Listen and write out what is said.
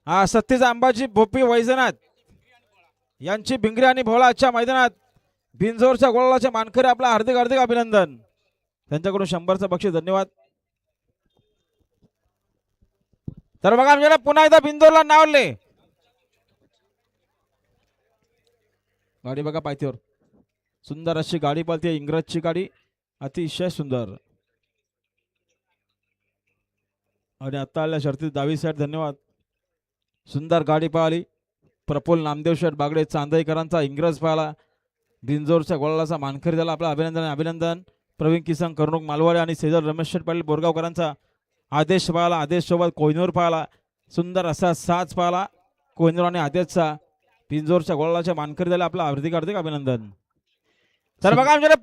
सत्तेज अंबाजी भोपी वैजनाथ यांची भिंगरी आणि भोळा आजच्या मैदानात बिनजोरच्या गोळाच्या मानकरी आपला हार्दिक हार्दिक अभिनंदन. त्यांच्याकडून 100चं बक्षीस. धन्यवाद. तर बघा आमच्याला पुन्हा एकदा बिंदोरला नावले. गाडी बघा पायथ्यावर सुंदर अशी गाडी पळते. इंग्रजची गाडी अतिशय सुंदर. आणि आता आल्या शर्तीत डावी साईड. धन्यवाद. सुंदर गाडी पळाली. प्रफुल्ल नामदेव शेठ बागडे चांदईकरांचा इंग्रज पळाला. बिनजोरच्या गोळाचा मानकरी झाला. आपला अभिनंदन अभिनंदन. प्रवीण किसन कर्णुक मालवाडे आणि सेजल रमेश शेठ पाटील बोरगावकरांचा आदेश पळाला. आदेश सोबत कोहिनूर पळाला. सुंदर असा साज पळाला कोहिनूर आणि आदेशचा. बिनजोरच्या गोळाच्या मानकरी झाला. आपला हार्दिक हार्दिक अभिनंदन. तर बघा आमच्याकडे